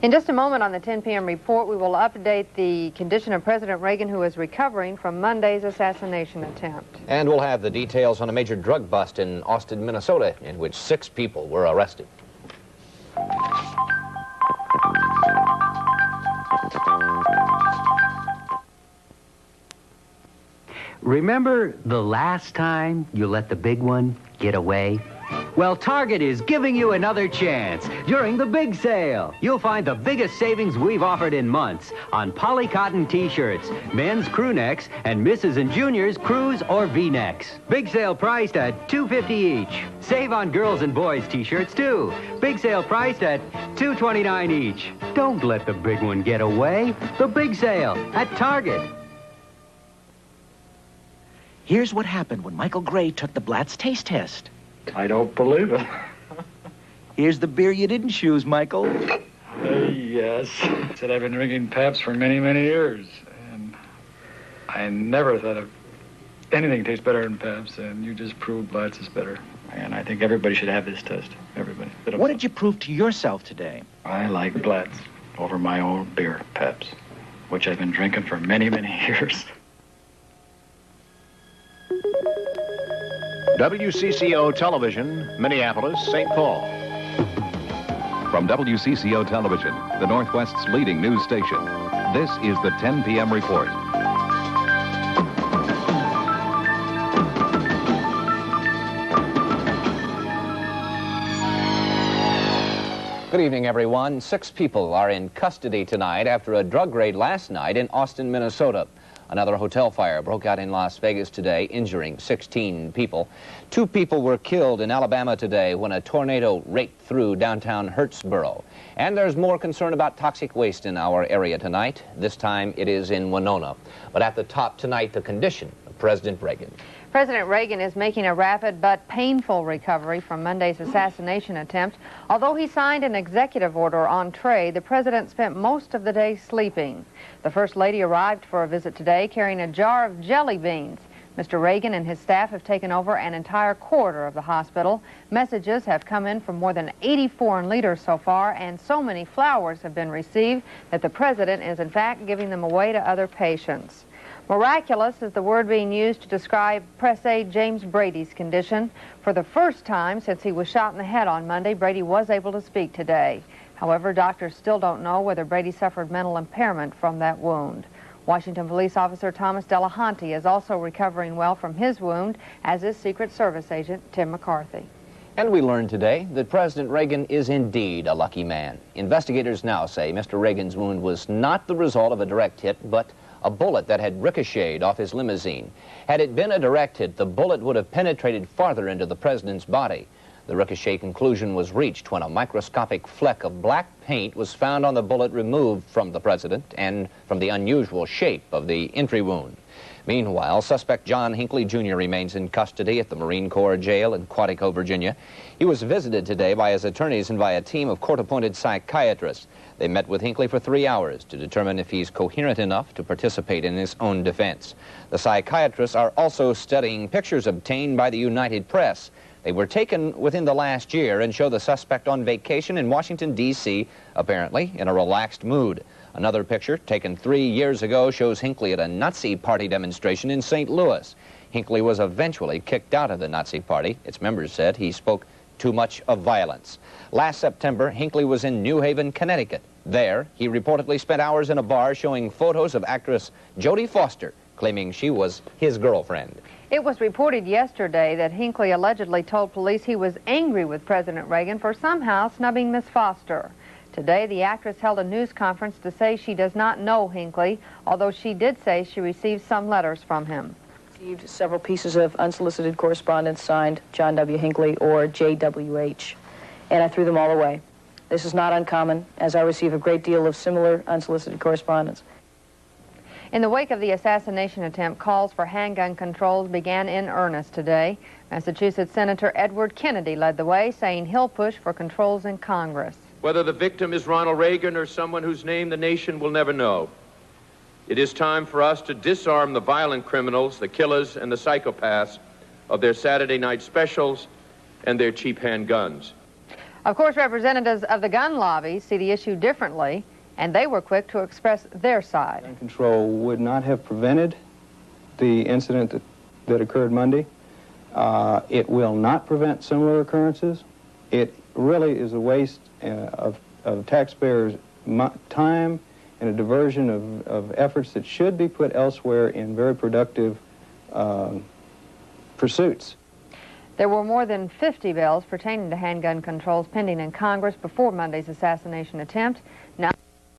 In just a moment on the 10 p.m. report, we will update the condition of President Reagan, who is recovering from Monday's assassination attempt. And we'll have the details on a major drug bust in Austin, Minnesota, in which 6 people were arrested. Remember the last time you let the big one get away? Well, Target is giving you another chance during the big sale. You'll find the biggest savings we've offered in months on polycotton T-shirts, men's crew necks, and Mrs. and Junior's crews or V-necks. Big sale priced at $2.50 each. Save on girls and boys T-shirts, too. Big sale priced at $2.29 each. Don't let the big one get away. The big sale at Target. Here's what happened when Michael Gray took the Blatz taste test. I don't believe it. Here's the beer you didn't choose, Michael. Yes. Said I've been drinking Pabst for many, many years, and I never thought of anything tastes better than Pabst, and you just proved Blatz is better. And I think everybody should have this test. Everybody. What did you prove to yourself today? I like Blatz over my own beer, Pabst, which I've been drinking for many, many years. WCCO Television, Minneapolis, St. Paul. From WCCO Television, the Northwest's leading news station, this is the 10 p.m. report. Good evening, everyone. 6 people are in custody tonight after a drug raid last night in Austin, Minnesota. Another hotel fire broke out in Las Vegas today, injuring 16 people. 2 people were killed in Alabama today when a tornado raked through downtown Hurtsboro. And there's more concern about toxic waste in our area tonight. This time it is in Winona. But at the top tonight, the condition of President Reagan. President Reagan is making a rapid but painful recovery from Monday's assassination attempt. Although he signed an executive order on trade, the president spent most of the day sleeping. The First Lady arrived for a visit today carrying a jar of jelly beans. Mr. Reagan and his staff have taken over an entire quarter of the hospital. Messages have come in from more than 80 foreign leaders so far, and so many flowers have been received that the president is in fact giving them away to other patients. Miraculous is the word being used to describe press aide James Brady's condition. For the first time since he was shot in the head on Monday, Brady was able to speak today. However, doctors still don't know whether Brady suffered mental impairment from that wound. Washington Police Officer Thomas Delahanty is also recovering well from his wound, as is Secret Service agent Tim McCarthy. And we learned today that President Reagan is indeed a lucky man. Investigators now say Mr. Reagan's wound was not the result of a direct hit, but a bullet that had ricocheted off his limousine. Had it been a direct hit, the bullet would have penetrated farther into the president's body. The ricochet conclusion was reached when a microscopic fleck of black paint was found on the bullet removed from the president and from the unusual shape of the entry wound. Meanwhile, suspect John Hinckley Jr. remains in custody at the Marine Corps Jail in Quantico, Virginia. He was visited today by his attorneys and by a team of court-appointed psychiatrists. They met with Hinckley for 3 hours to determine if he's coherent enough to participate in his own defense. The psychiatrists are also studying pictures obtained by the United Press. They were taken within the last year and show the suspect on vacation in Washington, D.C., apparently in a relaxed mood. Another picture, taken 3 years ago, shows Hinckley at a Nazi Party demonstration in St. Louis. Hinckley was eventually kicked out of the Nazi Party. Its members said he spoke too much of violence. Last September, Hinckley was in New Haven, Connecticut. There, he reportedly spent hours in a bar showing photos of actress Jodie Foster, claiming she was his girlfriend. It was reported yesterday that Hinckley allegedly told police he was angry with President Reagan for somehow snubbing Miss Foster. Today, the actress held a news conference to say she does not know Hinckley, although she did say she received some letters from him. Received several pieces of unsolicited correspondence signed John W. Hinckley or JWH, and I threw them all away. This is not uncommon, as I receive a great deal of similar unsolicited correspondence. In the wake of the assassination attempt, calls for handgun controls began in earnest today. Massachusetts Senator Edward Kennedy led the way, saying he'll push for controls in Congress. Whether the victim is Ronald Reagan or someone whose name the nation will never know, it is time for us to disarm the violent criminals, the killers, and the psychopaths of their Saturday night specials and their cheap handguns. Of course, representatives of the gun lobby see the issue differently, and they were quick to express their side. Gun control would not have prevented the incident that occurred Monday. It will not prevent similar occurrences. It really is a waste of taxpayers' time and a diversion of efforts that should be put elsewhere in very productive pursuits. There were more than 50 bills pertaining to handgun controls pending in Congress before Monday's assassination attempt. Now